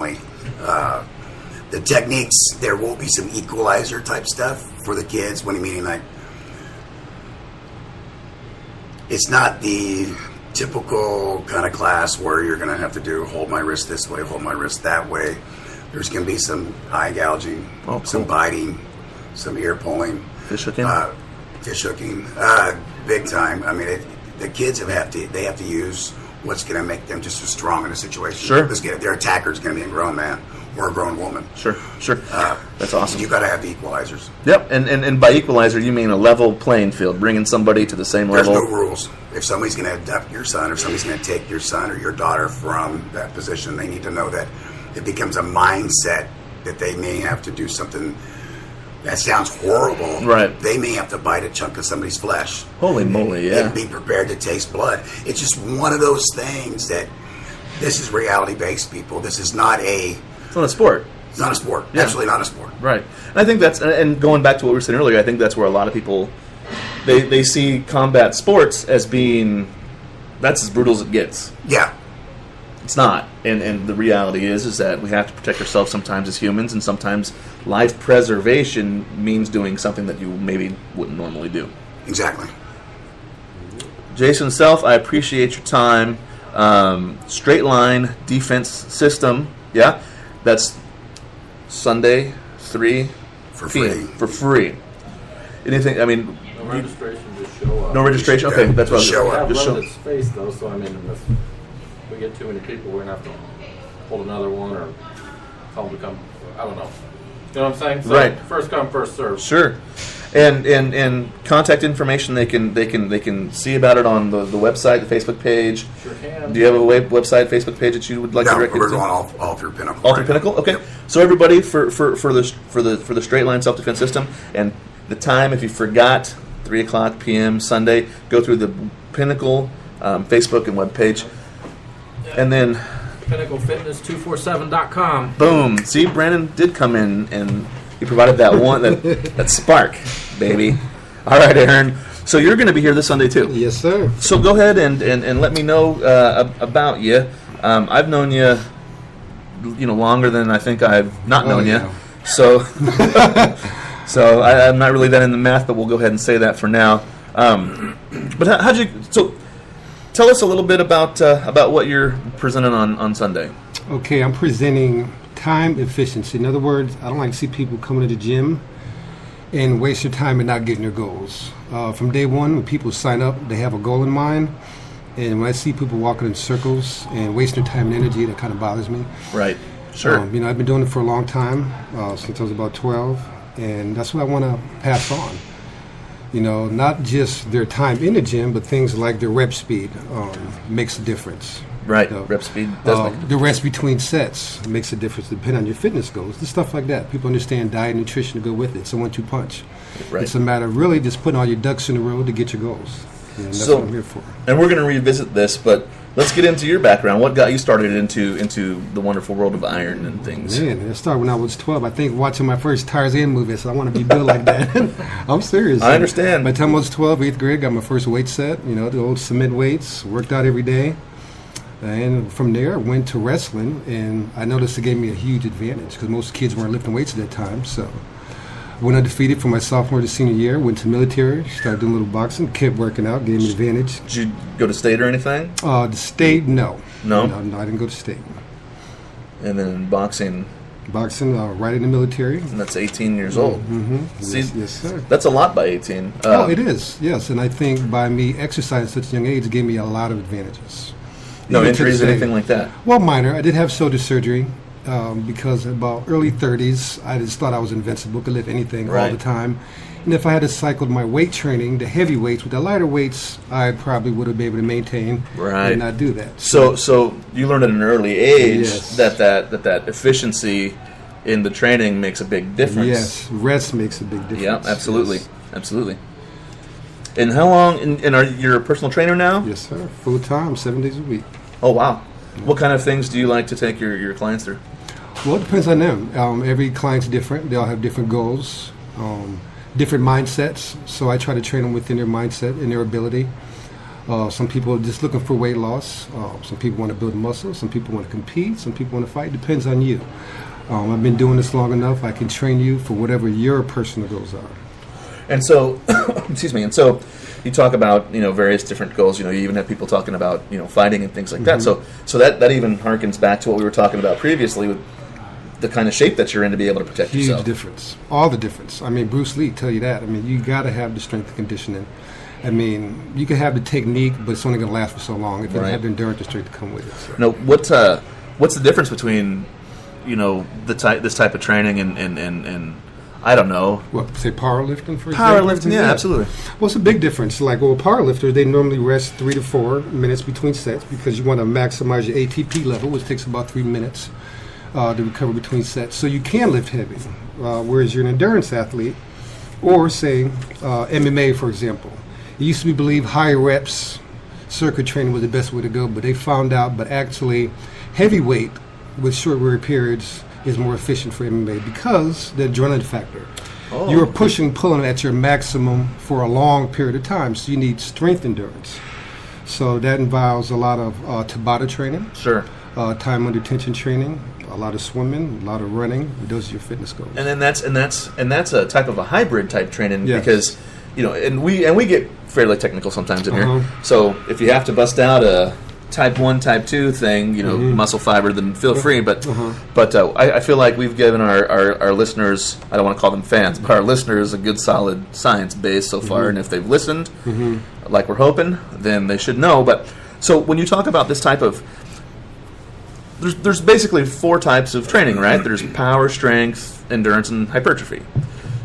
The techniques, there will be some equalizer type stuff for the kids. What do you mean? Like, it's not the typical kind of class where you're going to have to do hold my wrist this way, hold my wrist that way. There's going to be some eye gouging, some biting, some ear pulling, fish hooking, big time. I mean, the kids have to use what's going to make them just as strong in a situation. Sure. Their attacker is going to be a grown man or a grown woman. Sure. That's awesome. You got to have the equalizers. Yep, and by equalizer you mean a level playing field, bringing somebody to the same level. There's no rules. If somebody's going to abduct your son, or somebody's going to take your son or your daughter from that position, they need to know that it becomes a mindset that they may have to do something. That sounds horrible. Right. They may have to bite a chunk of somebody's flesh. Holy moly, yeah. And be prepared to taste blood. It's just one of those things that this is reality-based, people. This is not a... It's not a sport. It's not a sport. Yeah. Absolutely not a sport. Right. And I think that's... And going back to what we were saying earlier, I think that's where a lot of people... They see combat sports as being... That's as brutal as it gets. Yeah. It's not. And the reality is that we have to protect ourselves sometimes as humans, and sometimes life preservation means doing something that you maybe wouldn't normally do. Exactly. Jason Self, I appreciate your time. Straight Line Defense System, yeah? That's Sunday, 3 For p.m. free. For free. Anything, I mean... No registration, just show up. No registration? Okay, that's what I was Show We up. have Just show. limited space, though, so I mean, if we get too many people, we're going to have to hold another one or tell them to come. I don't know. You know what I'm saying? So Right. First come, first serve. Sure. And contact information, they can see about it on the website, the Facebook page. Sure can. Do you have a website, Facebook page that you would like to No, direct we're it to? going all through Pinnacle. All through right Pinnacle? now. Okay. Yep. So everybody for the Straight Line Self-Defense System, and the time, if you forgot, 3 o'clock p.m. Sunday, go through the Pinnacle Facebook and web page. And then, PinnacleFitness247.com. boom. See, Brandon did come in, and he provided that one, that spark, baby. All right, Aaron. So you're going to be here this Sunday, too. Yes, sir. So go ahead and let me know about you. I've known you, longer than I think I've not known yeah. you. So, so I'm not really that in the math, but we'll go ahead and say that for now. But how'd you? So, tell us a little bit about what you're presenting on Sunday. Okay, I'm presenting time efficiency. In other words, I don't like to see people coming to the gym and waste their time and not getting their goals. From day one, when people sign up, they have a goal in mind. And when I see people walking in circles and wasting their time and energy, that kind of bothers me. Right. Sure. I've been doing it for a long time, since I was about 12, and that's what I want to pass on. Not just their time in the gym, but things like their rep speed makes a difference. Right. Rep speed does make the rest between sets makes a difference depending on your fitness goals. Just stuff like that. People understand diet and nutrition to go with it. It's a 1-2 punch. Right. It's a matter of really just putting all your ducks in a row to get your goals. And that's So- what I'm here for. And we're going to revisit this, but let's get into your background. What got you started into the wonderful world of iron and things? Man, it started when I was 12. I think watching my first Tarzan movie, so I want to be built like that. I'm serious. I understand. By the time I was 12, 8th grade, got my first weight set, the old cement weights, worked out every day. And from there, I went to wrestling, and I noticed it gave me a huge advantage because most kids weren't lifting weights at that time. So I went undefeated from my sophomore to senior year, went to military, started doing a little boxing, kept working out, gave me an advantage. Did you go to state or anything? The state, no. No? No, I didn't go to state. And then boxing, Boxing, right in the military. and that's 18 years old. Mm-hmm. See, Yes, sir. that's a lot by 18. It is, yes. And I think by me exercising at such a young age, it gave me a lot of advantages. No Even to injuries, this day. anything like that? Well, minor. I did have shoulder surgery because about early 30s, I just thought I was invincible, could lift anything all Right. the time. And if I had to cycle my weight training, the heavy weights, with the lighter weights, I probably would have been able to maintain Right. and not do that. So you learned at an early age Yes. that efficiency in the training makes a big difference. Yes, rest makes a big difference. Yeah, absolutely. Yes, Absolutely. And how long, and are you a personal trainer now? yes sir. Full time, 7 days a week. Oh, wow. What kind of things do you like to take your clients through? Well, it depends on them. Every client's different. They all have different goals, different mindsets. So I try to train them within their mindset and their ability. Some people are just looking for weight loss. Some people want to build muscle. Some people want to compete. Some people want to fight. Depends on you. I've been doing this long enough. I can train you for whatever your personal goals are. And so, excuse me. And so, you talk about various different goals. You even have people talking about fighting and things like that. So that even harkens back to what we were talking about previously with the kind of shape that you're in to be able to protect yourself. Huge difference. All the difference. I mean, Bruce Lee tell you that. I mean, you got to have the strength and conditioning. I mean, you can have the technique, but it's only going to last for so long if you don't have the endurance and strength to come with it. So. No, what's the difference between this type of training and I don't know. What, say powerlifting, for example? Powerlifting, yeah, absolutely. Well, it's a big difference. Like, powerlifters, they normally rest 3 to 4 minutes between sets because you want to maximize your ATP level, which takes about 3 minutes to recover between sets. So you can lift heavy, whereas you're an endurance athlete, or say MMA, for example. It used to be believed higher reps, circuit training was the best way to go, but they found out, but actually heavyweight with short wear periods is more efficient for MMA because the adrenaline factor. Oh. You're pulling at your maximum for a long period of time, so you need strength endurance. So that involves a lot of Tabata training, sure, time under tension training, a lot of swimming, a lot of running. Those are your fitness goals. And then that's a type of a hybrid type training because and we get fairly technical sometimes in here. So if you have to bust out a type 1, type 2 thing, muscle fiber, then feel free. But I feel like we've given our listeners, I don't want to call them fans, but our listeners a good solid science base so far. And if they've listened, like we're hoping, then they should know. But so when you talk about this type of, there's basically 4 types of training, right? There's power, strength, endurance, and hypertrophy.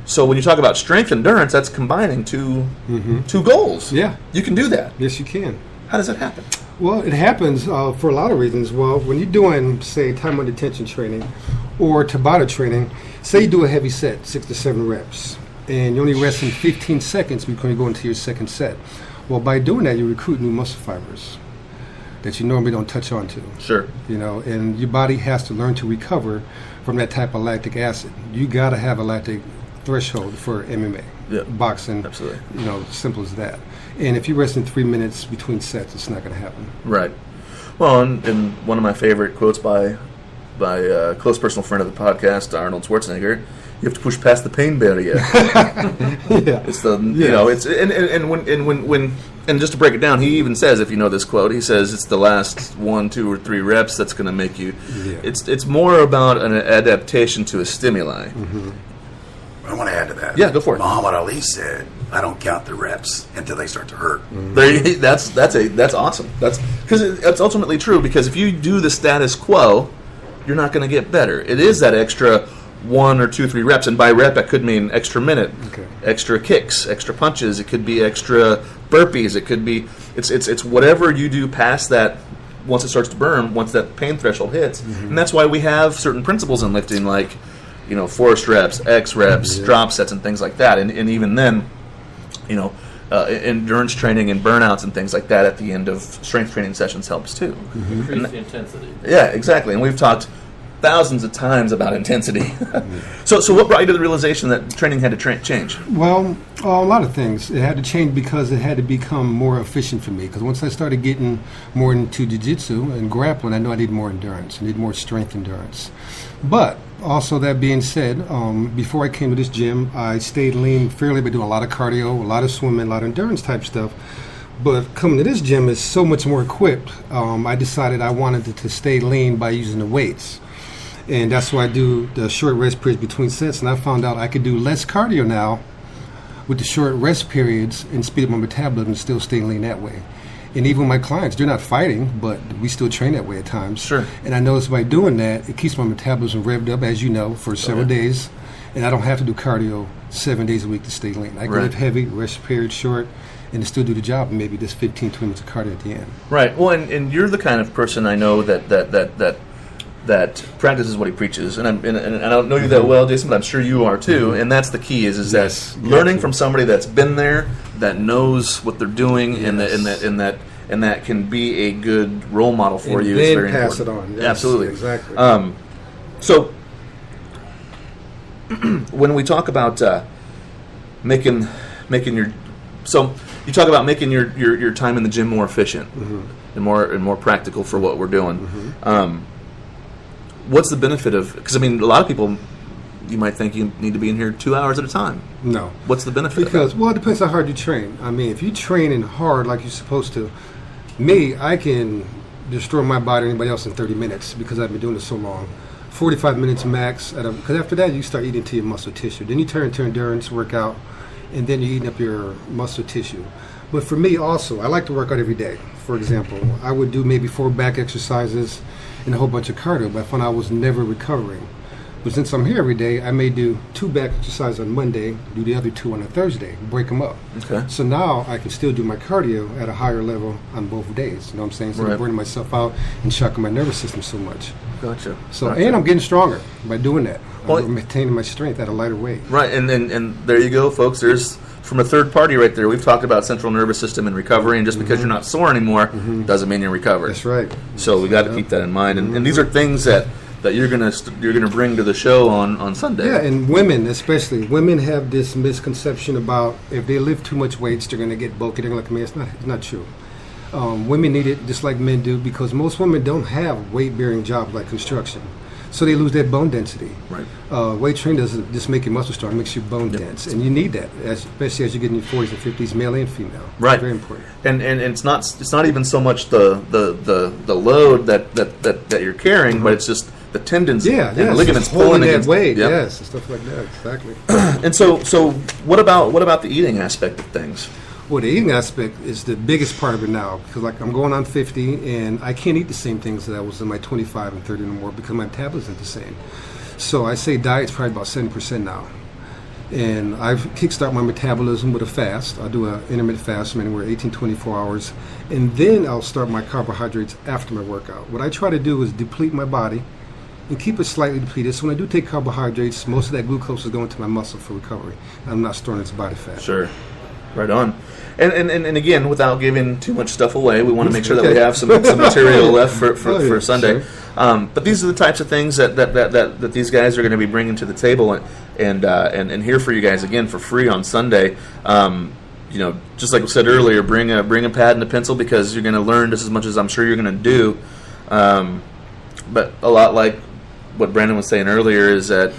So when you talk about strength endurance, that's combining two goals. Yeah. You can do that. Yes, you can. How does that happen? Well, it happens for a lot of reasons. Well, when you're doing, say, time under tension training or Tabata training, say you do a heavy set, 6 to 7 reps, and you only rest in 15 seconds before you go into your second set. Well, by doing that, you recruit new muscle fibers that you normally don't touch onto. Sure. And your body has to learn to recover from that type of lactic acid. You got to have a lactic threshold for MMA. Yeah. Boxing. Absolutely. Simple as that. And if you rest in 3 minutes between sets, it's not going to happen. Right. Well, and one of my favorite quotes by a close personal friend of the podcast, Arnold Schwarzenegger, you have to push past the pain barrier. Yeah. It's it's and just to break it down, he even says, if you know this quote, he says it's the last 1, 2, or 3 reps that's going to make you. Yeah. It's more about an adaptation to a stimuli. I want to add to that. Yeah, go for it. Muhammad Ali said, "I don't count the reps until they start to hurt." That's awesome. That's because it's ultimately true. Because if you do the status quo, you're not going to get better. It is that extra 1 or 2, 3 reps, and by rep, that could mean extra minute, extra kicks, extra punches. It could be extra burpees. It could be it's whatever you do past that. Once it starts to burn, once that pain threshold hits, and that's why we have certain principles in lifting, like forced reps, X reps, drop sets, and things like that. And even then, endurance training and burnouts and things like that at the end of strength training sessions helps too. Increase the intensity. Yeah, exactly. And we've talked thousands of times about intensity. So what brought you to the realization that training had to change? Well, a lot of things. It had to change because it had to become more efficient for me. Because once I started getting more into jiu-jitsu and grappling, I knew I need more endurance. I need more strength endurance. But also, that being said, before I came to this gym, I stayed lean fairly by doing a lot of cardio, a lot of swimming, a lot of endurance type stuff. But coming to this gym is so much more equipped. I decided I wanted to stay lean by using the weights. And that's why I do the short rest periods between sets. And I found out I could do less cardio now with the short rest periods and speed up my metabolism and still stay lean that way. And even my clients, they're not fighting, but we still train that way at times. Sure. And I noticed by doing that, it keeps my metabolism revved up, as you know, for several days. And I don't have to do cardio 7 days a week to stay lean. I can lift heavy, rest period short, and still do the job, and maybe just 15, 20 minutes of cardio at the end. Right. Well, and you're the kind of person I know that practices what he preaches, and I don't know you that well, Jason, but I'm sure you are too. And that's the key is that learning from somebody that's been there, that knows what they're doing, and that can be a good role model for you. Then is very pass important. it on. Yes, absolutely, exactly. So when we talk about making your So you talk about making your time in the gym more efficient and more practical for what we're doing. What's the benefit of? Because I mean, a lot of people, you might think you need to be in here 2 hours at a time. No. What's the benefit? Because, well, it depends how hard you train. I mean, if you training hard like you're supposed to, I can destroy my body or anybody else in 30 minutes because I've been doing it so long. 45 minutes max. Because after that, you start eating to your muscle tissue. Then you turn to endurance workout, and then you're eating up your muscle tissue. But for me also, I like to work out every day. For example, I would do maybe 4 back exercises and a whole bunch of cardio, but I found I was never recovering. But since I'm here every day, I may do 2 back exercises on Monday, do the other 2 on a Thursday, break them up. Okay. So now I can still do my cardio at a higher level on both days. You know what I'm saying? So Right. I'm burning myself out and shocking my nervous system so much. Gotcha. So Gotcha. and I'm getting stronger by doing that. Well, I'm maintaining my strength at a lighter weight. Right, and there you go, folks. There's from a third party right there. We've talked about central nervous system and recovery, and just because you're not sore anymore doesn't mean you're recovered. That's right. So we got to keep that in mind, and these are things that you're gonna bring to the show on Sunday. Yeah, and women especially. Women have this misconception about if they lift too much weights, they're going to get bulky. They're going to look at me. It's not true. Women need it just like men do because most women don't have weight-bearing jobs like construction. So they lose that bone density. Right. Weight training doesn't just make your muscle strong; it makes you bone dense, and you need that, especially as you get in your 40s and 50s, male and female. Right. It's very important. And it's not even so much the load that you're carrying, but it's just the tendons and the ligaments holding pulling that against weight. Yep. Yes, and stuff like that. Exactly. And so what about the eating aspect of things? Well, the eating aspect is the biggest part of it now because, like, I'm going on 50, and I can't eat the same things that I was in my 25 and 30 anymore because my metabolism isn't the same. So I say diet's probably about 70% now. And I've kickstart my metabolism with a fast. I'll do an intermittent fast from anywhere 18, 24 hours. And then I'll start my carbohydrates after my workout. What I try to do is deplete my body and keep it slightly depleted. So when I do take carbohydrates, most of that glucose is going to my muscle for recovery. I'm not storing it as body fat. Sure. Right on. And again, without giving too much stuff away, we want to make sure that we have some material left for Sunday. Sure. But these are the types of things that these guys are going to be bringing to the table and here for you guys again for free on Sunday. Just like we said earlier, bring a pad and a pencil because you're going to learn just as much as I'm sure you're going to do. But a lot like what Brandon was saying earlier is that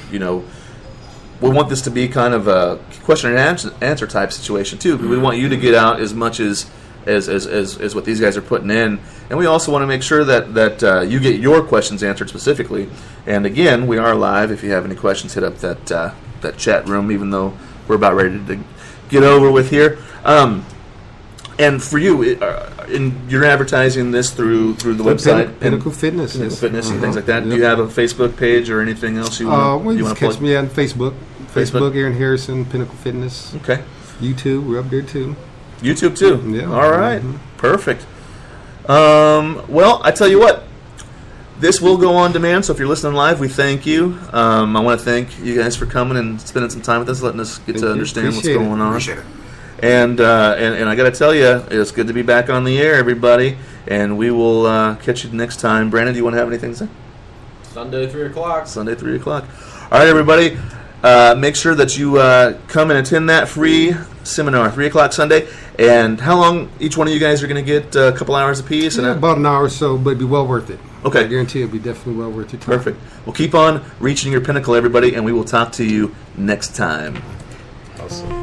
we want this to be kind of a question and answer type situation too. We want you to get out as much as what these guys are putting in, and we also want to make sure that you get your questions answered specifically. And again, we are live. If you have any questions, hit up that chat room. Even though we're about ready to get over with here. And for you, you're advertising this through the website, Pinnacle Fitness, Pinnacle yes. Fitness, and things like that. Do you have a Facebook page or anything else you want to catch plug? me on Facebook. Facebook? Aaron Harrison, Pinnacle Fitness. Okay. YouTube, we're up there too. YouTube too. Yeah. All right. Perfect. Well, I tell you what. This will go on demand, so if you're listening live, we thank you. I want to thank you guys for coming and spending some time with us, letting us get to understand what's Appreciate it. going on. Appreciate it. And I got to tell you, it's good to be back on the air, everybody. And we will catch you next time. Brandon, do you want to have anything to say? Sunday, 3 o'clock. Sunday, 3 o'clock. All right, everybody. Make sure that you come and attend that free seminar, 3 o'clock Sunday. And how long each one of you guys are going to get? A couple hours apiece? Yeah, about an hour or so, but it'd be well worth it. Okay. I guarantee it'll be definitely well worth your time. Perfect. Well, keep on reaching your pinnacle, everybody, and we will talk to you next time. Awesome.